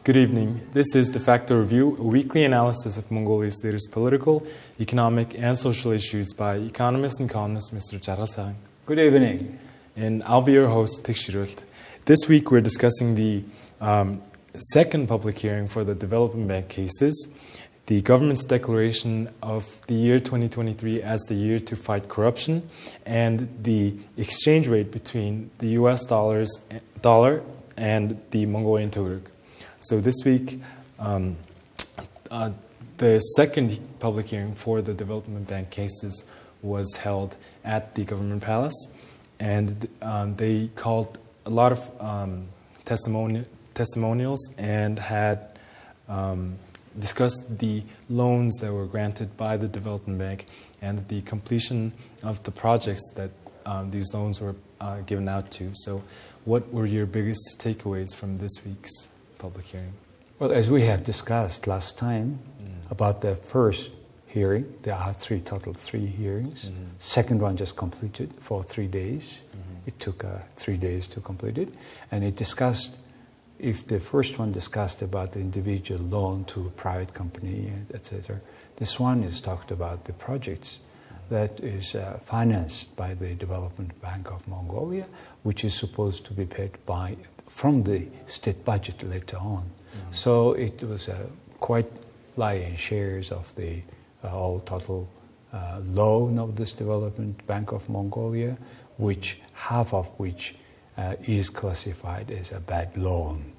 Good evening. This is DeFacto Review, a weekly analysis of Mongolia's latest political, economic, and social issues by economist and columnist Mr. D.Jargalsaikhan. Good evening. And I'll be your host, Tikshirult. This week we're discussing the second public hearing for the development bank cases, the government's declaration of the year 2023 as the year to fight corruption, and the exchange rate between the US dollar and the Mongolian tugrik. So this week, the second public hearing for the development bank cases was held at the government palace, and they called a lot of testimonials and had discussed the loans that were granted by the development bank and the completion of the projects that these loans were given out to. So what were your biggest takeaways from this week's public hearing? Well, as we have discussed last time about the first hearing, there are total three hearings. Second one just completed for 3 days. It took 3 days to complete it. And it discussed, if the first one discussed about the individual loan to a private company, etc., this one is talked about the projects that is financed by the Development Bank of Mongolia, which is supposed to be paid from the state budget later on. So it was quite lion shares of the all total loan of this Development Bank of Mongolia, which half of which is classified as a bad loan.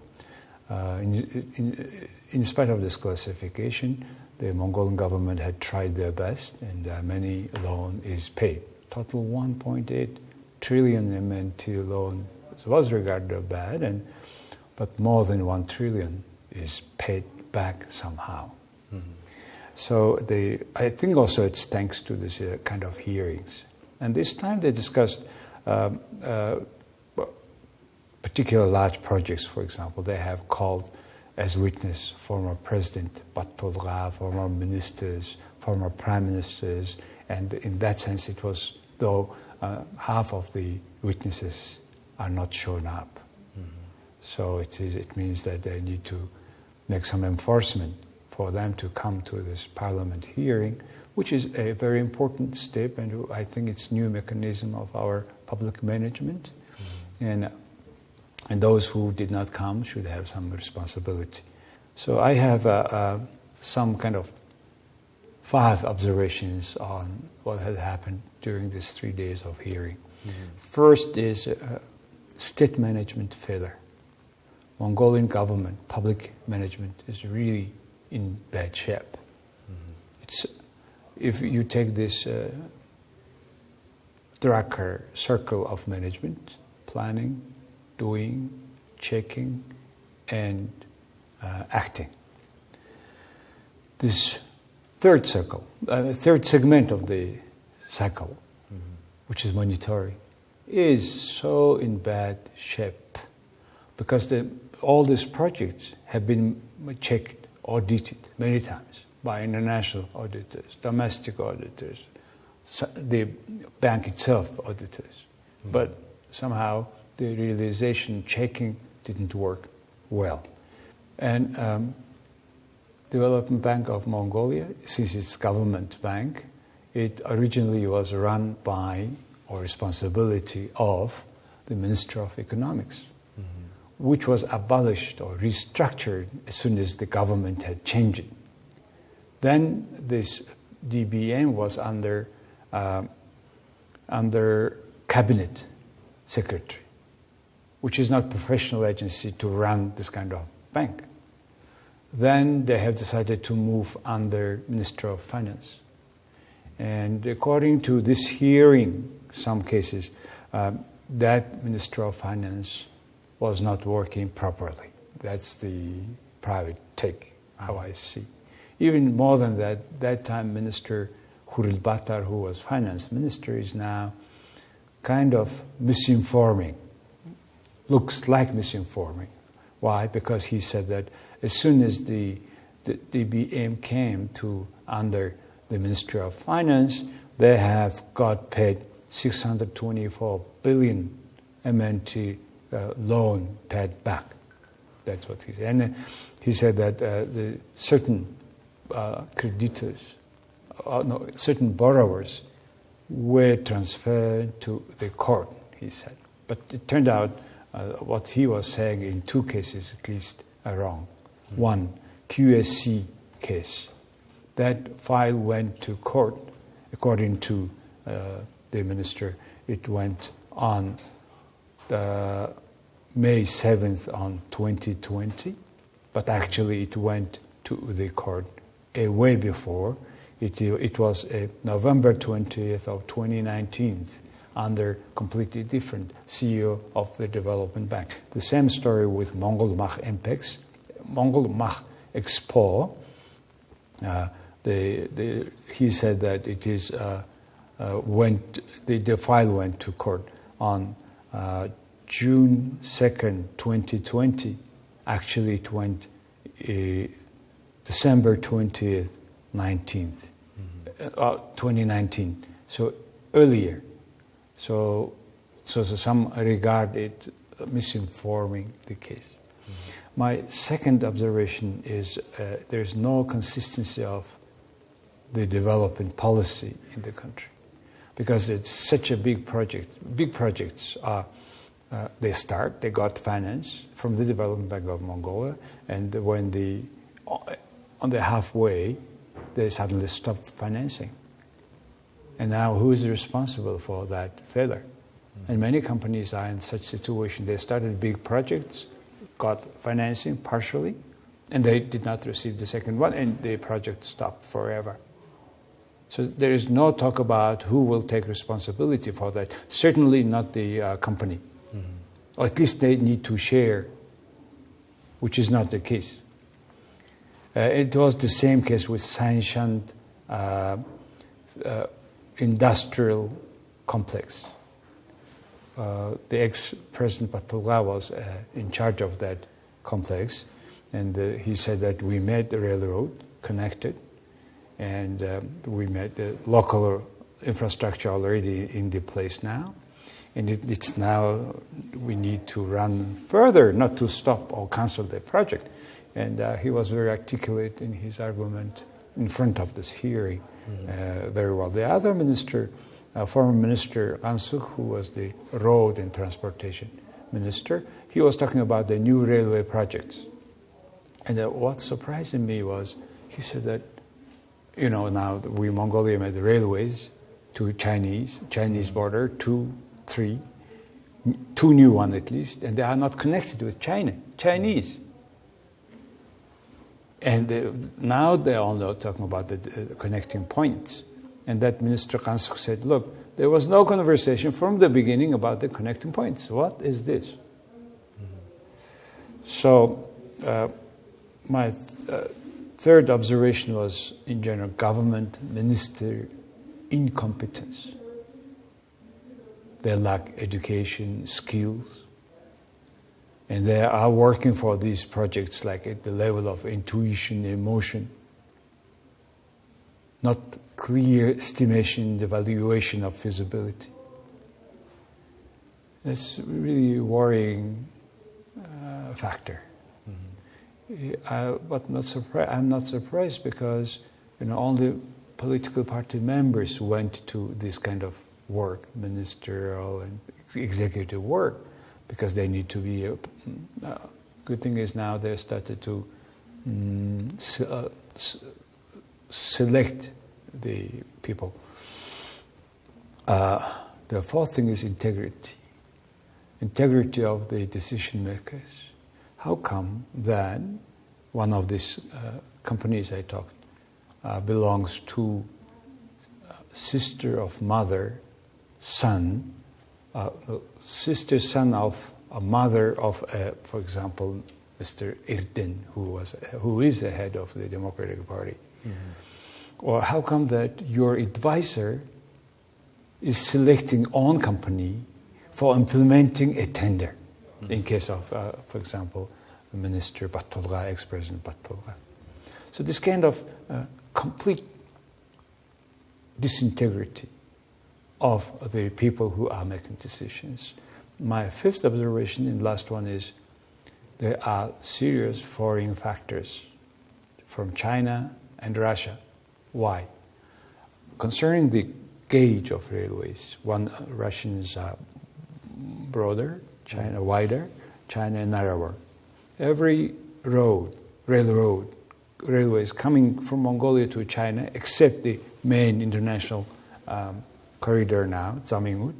In spite of this classification, the Mongolian government had tried their best, and many loan is paid. Total 1.8 trillion MNT loan was regarded as bad, but more than 1 trillion is paid back somehow. So I think also it's thanks to this kind of hearings. And this time they discussed particular large projects. For example, they have called as witness former President Battolga, former ministers, former prime ministers, and in that sense it was, though half of the witnesses are not shown up. So it means that they need to make some enforcement for them to come to this parliament hearing, which is a very important step, and I think it's new mechanism of our public management. And those who did not come should have some responsibility. So I have some kind of 5 observations on what had happened during these 3 days of hearing. First is state management failure. Mongolian government, public management is really in bad shape. If you take this Drucker circle of management, planning, doing, checking, and acting. This third segment of the cycle, which is monitoring, is so in bad shape because all these projects have been checked, audited many times by international auditors, domestic auditors, the bank itself auditors. But somehow the realization checking didn't work well. And Development Bank of Mongolia, since it's government bank, it originally was run by or responsibility of the Minister of Economics, which was abolished or restructured as soon as the government had changed it. Then this DBM was under cabinet secretary, which is not professional agency to run this kind of bank. Then they have decided to move under Minister of Finance. And according to this hearing, some cases, that Minister of Finance was not working properly. That's the private take, how I see. Even more than that time Minister Khuril Batar, who was finance minister, is now kind of misinforming. Looks like misinforming. Why? Because he said that as soon as the DBM came to under the Ministry of Finance, they have got paid 624 billion MNT loan paid back. That's what he said. And he said that the certain creditors, certain borrowers were transferred to the court, he said. But it turned out what he was saying in two cases at least are wrong. One, QSC case. That file went to court, according to the minister. It went on May 7th on 2020, but actually it went to the court way before. It was November 20th of 2019 under completely different CEO of the development bank. The same story with Mongol Mach MPEX, Mongol Mach Expo. He said that it is the file went to court on June 2nd, 2020. Actually, it went December 20th, 2019. So earlier. So some regard it misinforming the case. My second observation is there's no consistency of the development policy in the country, because it's such a big project. Big projects are they got finance from the Development Bank of Mongolia, and when on the halfway, they suddenly stopped financing. And now who is responsible for that failure? And many companies are in such situation. They started big projects, got financing partially, and they did not receive the second one, and the project stopped forever. So there is no talk about who will take responsibility for that. Certainly not the company. Or at least they need to share, which is not the case. It was the same case with Sanshan industrial complex. The ex-president Batulga was in charge of that complex, and he said that we made the railroad connected, and we made the local infrastructure already in the place now, and it's now we need to run further, not to stop or cancel the project. And he was very articulate in his argument in front of this hearing, very well. The other minister, former minister Ansuk, who was the road and transportation minister, he was talking about the new railway projects. And what surprised me was he said that, now we Mongolia made the railways to Chinese border, two new ones at least, and they are not connected with Chinese. And now they're all talking about the connecting points. And that Minister Kansuk said, look, there was no conversation from the beginning about the connecting points. What is this? So my third observation was, in general, government minister incompetence. They lack education, skills. And they are working for these projects like at the level of intuition, emotion, not clear estimation, the evaluation of feasibility. It's really a worrying factor. But I'm not surprised because only political party members went to this kind of work, ministerial and executive work, because they need to be. Good thing is now they started to select the people. The fourth thing is integrity of the decision makers. How come that one of these companies I talked belongs to sister of mother, son, son of a mother of, for example, Mr. Erden, who is the head of the Democratic Party? Or how come that your advisor is selecting own company for implementing a tender? In case of, for example, Minister Batulga, ex-President Batulga. So this kind of complete disintegrity of the people who are making decisions. My fifth observation, and last one, is there are serious foreign factors from China and Russia. Why? Concerning the gauge of railways, one Russians are broader, China wider, China narrower. Every railways coming from Mongolia to China, except the main international corridor now, Zamingud,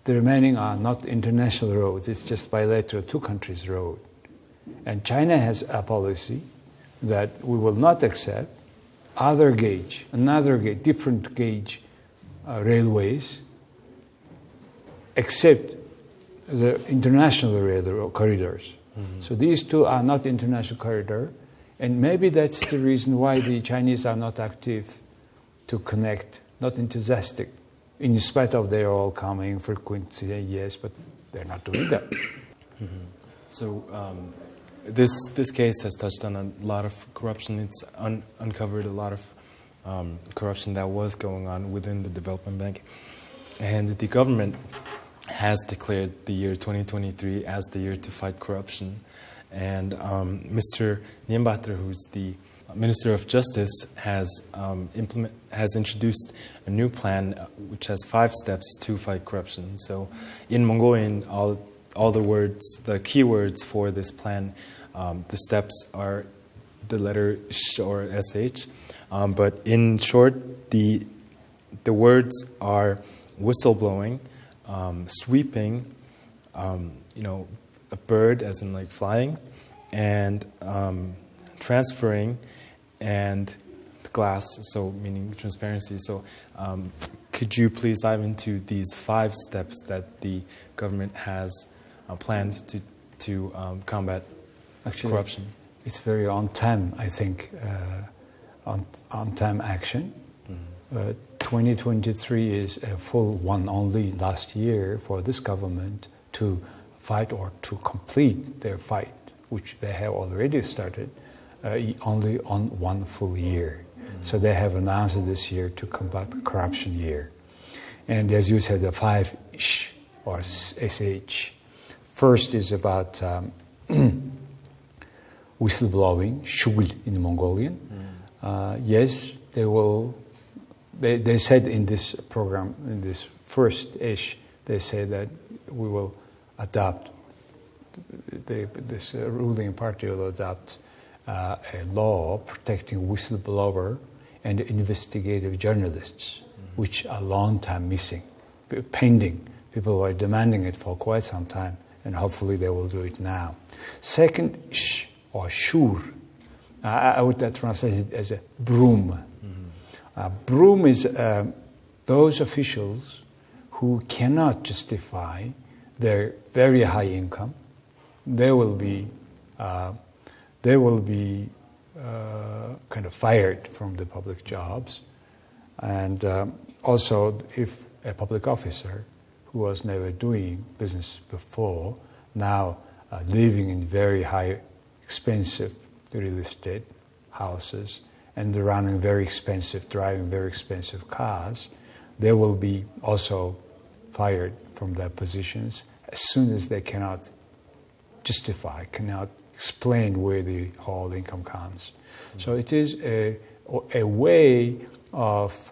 the remaining are not international roads, it's just bilateral two countries road. And China has a policy that we will not accept another gauge, different gauge railways, except the international rail corridors. Mm-hmm. So these two are not international corridor, and maybe that's the reason why the Chinese are not active to connect, not enthusiastic, in spite of their all coming frequency, yes, but they're not doing that. Mm-hmm. So this case has touched on a lot of corruption. It's uncovered a lot of corruption that was going on within the development bank. And the government has declared the year 2023 as the year to fight corruption. And Mr. Nyenbatra, who's the Minister of Justice, has introduced a new plan which has 5 steps to fight corruption. So in Mongolian, all the words, the keywords for this plan, the steps are the letter sh or sh. But in short, the words are whistleblowing, sweeping, a bird as in like flying, and transferring, and glass, so meaning transparency. So could you please dive into these 5 steps that the government has planned to combat corruption? It's very on time, I think, on time action. Mm-hmm. 2023 is a full one only last year for this government to fight or to complete their fight, which they have already started, only on one full year. Mm-hmm. So they have announced this year to combat corruption year. And as you said, the 5 sh or sh. First is about whistleblowing, shugul in Mongolian. Yes, they will. They said in this program, in this first ish, they say that we will adopt. This ruling party will adopt a law protecting whistleblower and investigative journalists, which are long time missing, pending. People were demanding it for quite some time, and hopefully they will do it now. Second, sh or shur. I would translate it as a broom. Mm-hmm. Broom is those officials who cannot justify their very high income. They will be kind of fired from the public jobs, and also if a public officer who was never doing business before now living in very high, expensive real estate houses and driving very expensive cars, they will be also fired from their positions as soon as they cannot justify, cannot explain where the whole income comes. Mm-hmm. So it is a way of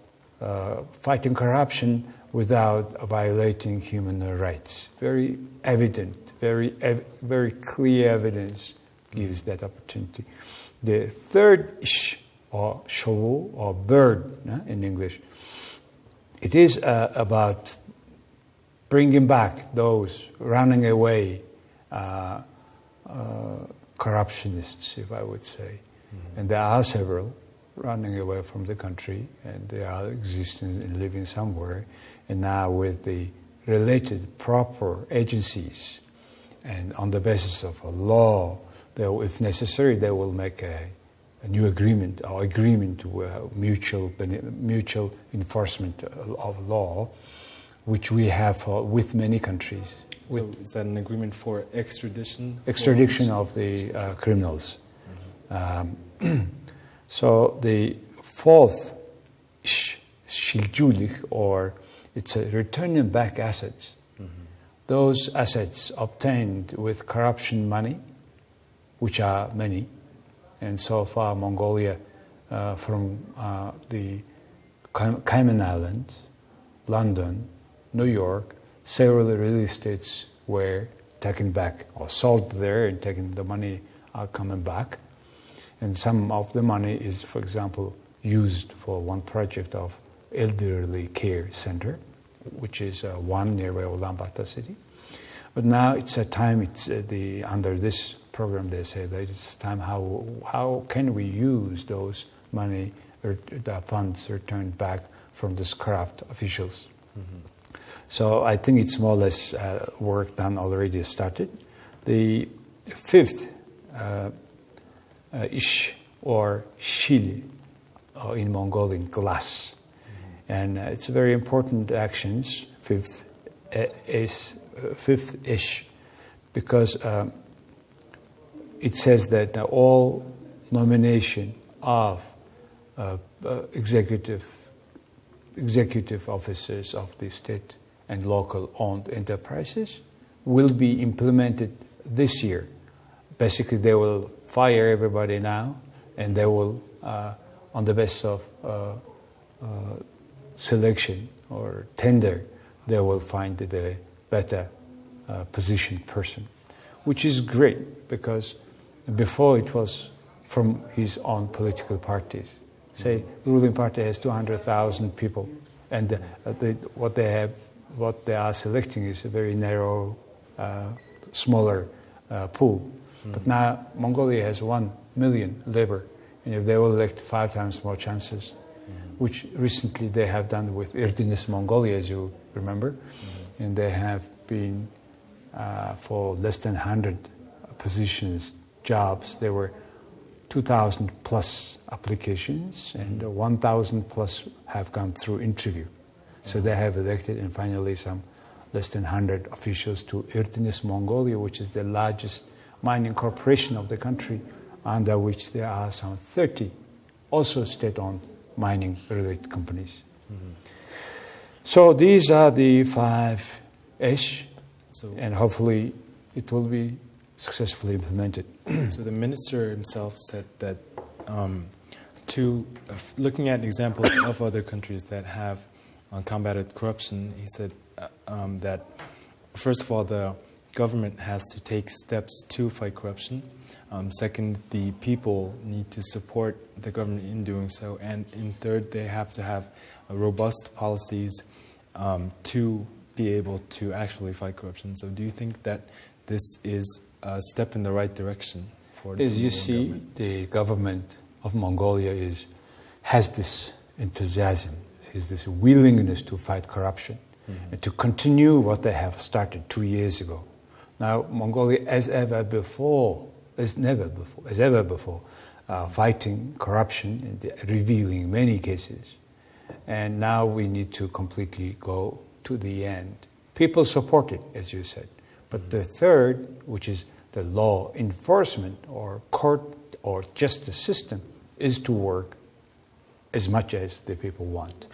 fighting corruption without violating human rights. Very evident, very clear evidence gives that opportunity. The third sh, or shovu, or bird in English, it is about bringing back those running away corruptionists, if I would say. Mm-hmm. And there are several running away from the country, and they are existing and living somewhere. And now with the related proper agencies, and on the basis of a law, if necessary, they will make a new agreement or agreement to mutual enforcement of law, which we have with many countries. So is that an agreement for extradition? Extradition of the criminals. Mm-hmm. So the fourth shiljulik, or it's a returning back assets. Mm-hmm. Those assets obtained with corruption money which are many. And so far, Mongolia, from the Cayman Islands, London, New York, several real estates were taken back or sold there and taken, the money are coming back. And some of the money is, for example, used for one project of elderly care center, which is one nearby Ulaanbaatar city. But now it's a time, under this program they say that it's time how can we use those money, or the funds returned back from these corrupt officials. Mm-hmm. So I think it's more or less work done already started. The fifth ish or shil in Mongolian, glass. Mm-hmm. And it's very important actions, fifth ish, because it says that all nomination of executive officers of the state and local owned enterprises will be implemented this year. Basically, they will fire everybody now, and they will, on the basis of selection or tender, they will find the better positioned person, which is great because before it was from his own political parties. Say, the ruling party has 200,000 people, and what they are selecting is a very narrow, smaller pool. Mm-hmm. But now Mongolia has 1 million labor, and if they will elect 5 times more chances, which recently they have done with Erdenes Mongolia, as you remember, and they have been for less than 100 positions, jobs, there were 2,000 plus applications, and 1,000 plus have gone through interview. So they have elected, and finally some less than 100 officials to Erdenes Mongolia, which is the largest mining corporation of the country, under which there are some 30 also state-owned mining-related companies. Mm-hmm. So these are the 5-ish, and hopefully it will be successfully implemented. So the minister himself said that looking at examples of other countries that have combated corruption, he said that first of all, the government has to take steps to fight corruption. Second, the people need to support the government in doing so. And in third, they have to have robust policies to be able to actually fight corruption. So do you think that this is a step in the right direction for the As you see, government? The government of Mongolia has this enthusiasm, has this willingness to fight corruption, mm-hmm. and to continue what they have started 2 years ago. Now, Mongolia, as ever before, fighting corruption and revealing many cases. And now we need to completely go to the end. People support it, as you said. But the third, which is the law enforcement or court or justice system, is to work as much as the people want.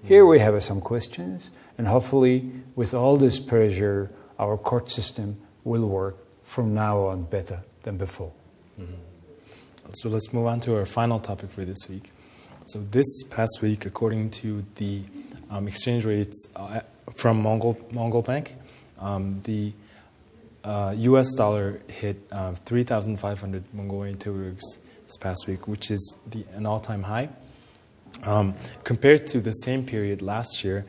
Here we have some questions, and hopefully with all this pressure, our court system will work from now on better than before. Mm-hmm. So let's move on to our final topic for this week. So this past week, according to the exchange rates from Mongol Bank, the US dollar hit 3,500 Mongolian turugs this past week, which is an all-time high. Compared to the same period last year,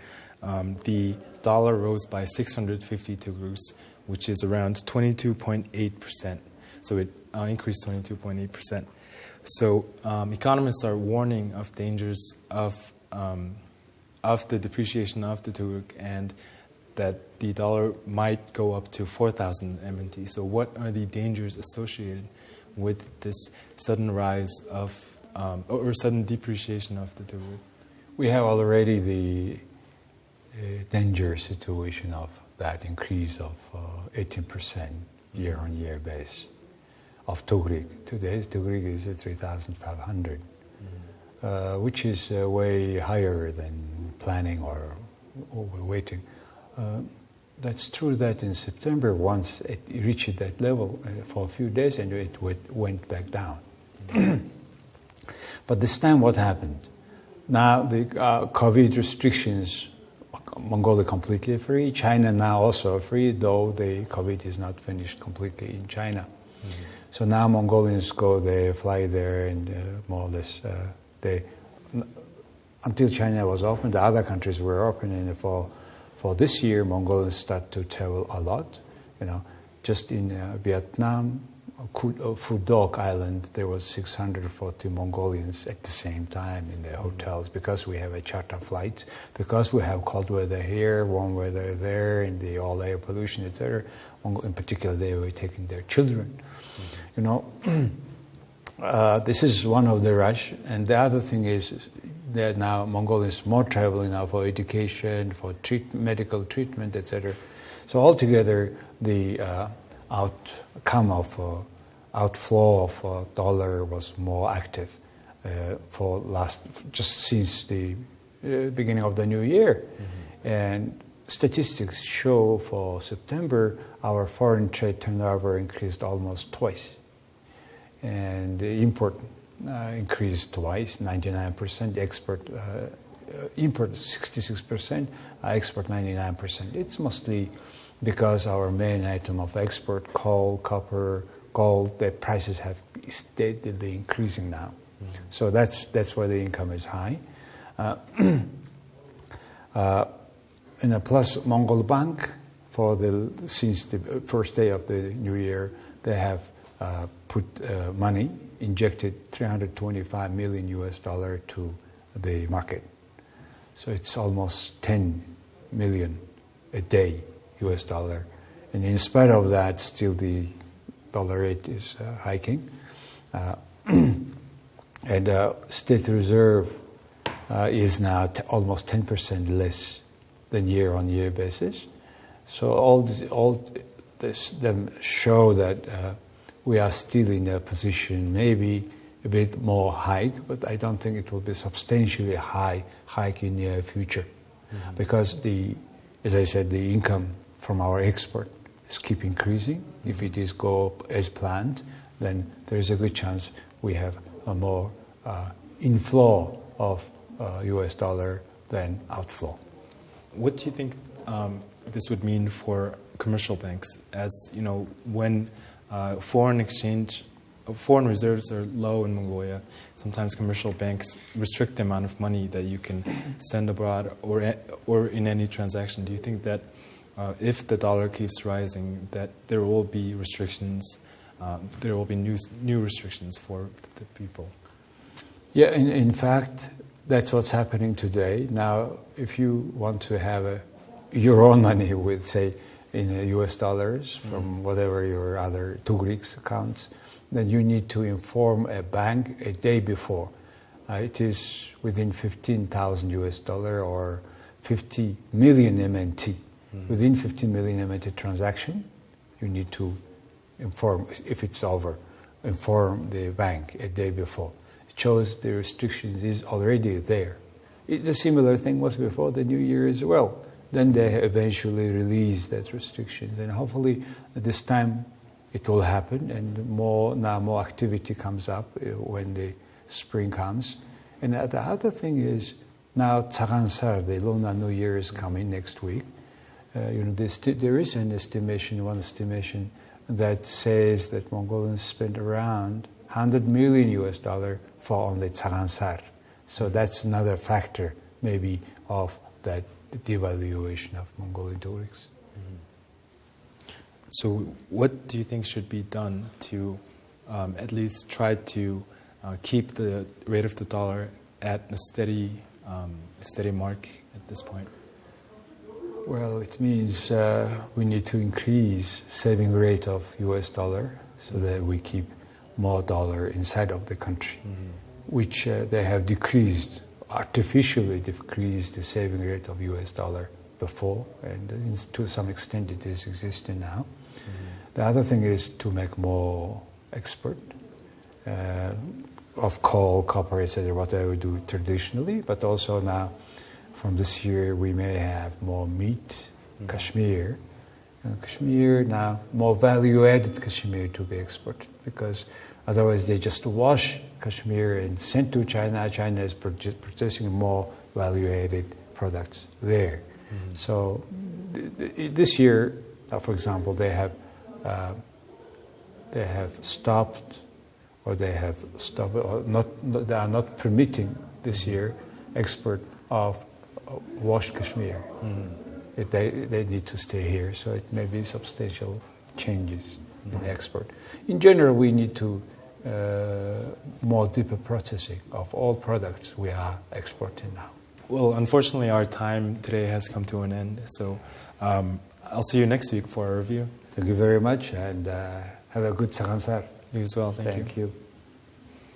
the dollar rose by 650 turugs, which is around 22.8%. So it increased 22.8%. So economists are warning of dangers of the depreciation of the turuk, and that the dollar might go up to 4,000 MNT. So what are the dangers associated with this sudden rise of or sudden depreciation of the turuk? We have already the danger situation of that increase of 18% year-on-year base of turuk. Today's turuk is 3,500, which is way higher than planning or waiting. That's true that in September, once it reached that level for a few days, and it went back down. But this time, what happened? Now the COVID restrictions, Mongolia completely free. China now also free, though the COVID is not finished completely in China. So now Mongolians go there, fly there, and more or less until China was open, the other countries were open, and for this year, Mongolians start to travel a lot. Just in Vietnam, Phu Island, there was 640 Mongolians at the same time in the hotels because we have a charter flights, because we have cold weather here, warm weather there, and the all air pollution, etc. In particular, they were taking their children. This is one of the rush, and the other thing is that now Mongolians more traveling now for education, for medical treatment, etc. So altogether, the outflow of dollar was more active just since the beginning of the new year. And statistics show for September, our foreign trade turnover increased almost twice. And the import increased twice, 99%, import 66%, export 99%. It's mostly because our main item of export, coal, copper, gold, the prices have steadily increasing now. So that's why the income is high. And plus Mongol Bank, since the first day of the new year, they have put money, injected $325 million to the market. So it's almost 10 million a day US dollar. And in spite of that, still the dollar rate is hiking. And state reserve is now almost 10% less than year-on-year basis. So all this them show that we are still in a position, maybe a bit more hike, but I don't think it will be substantially hike in the near future, because as I said, the income from our export is keep increasing. If it is go up as planned, then there is a good chance we have a more inflow of US dollar than outflow. What do you think this would mean for commercial banks? As when foreign reserves are low in Mongolia, sometimes commercial banks restrict the amount of money that you can send abroad or in any transaction. Do you think that if the dollar keeps rising, that there will be restrictions, there will be new restrictions for the people? Yeah, in fact, that's what's happening today. Now, if you want to have your own money with, say, in US dollars from whatever your other Tugriks accounts, then you need to inform a bank a day before. It is within 15,000 US dollar or 50 million MNT. Within 15 million MNT transaction, you need to inform, if it's over, inform the bank a day before. It shows the restrictions is already there. The similar thing was before the New Year as well. Then they eventually released that restrictions, and hopefully this time it will happen, and more activity comes up when the spring comes. And the other thing is now Tsaghaansar, the Lunar New Year, is coming next week. There is one estimation that says that Mongolians spend around 100 million US dollar for only Tsaghaansar. So that's another factor maybe of that devaluation of Mongolian Tugriks. So what do you think should be done to at least try to keep the rate of the dollar at a steady mark at this point? Well, it means we need to increase saving rate of US dollar so that we keep more dollar inside of the country, which they have artificially decreased the saving rate of US dollar before, and to some extent it is existing now. The other thing is to make more export of coal, copper, etc., whatever we do traditionally, but also now from this year we may have more meat Kashmir. Kashmir now, more value-added Kashmir to be exported, because otherwise they just wash Kashmir and send to China. China is producing more value-added products there. So this year, for example, they have stopped, or they have stopped, or they are not permitting this year export of washed Kashmir. They need to stay here, so it may be substantial changes in the export. In general, we need to more deeper processing of all products we are exporting now. Well, unfortunately, our time today has come to an end, so I'll see you next week for a review. Thank you very much, and have a good Sagan Sar. You as well, thank you. Thank you.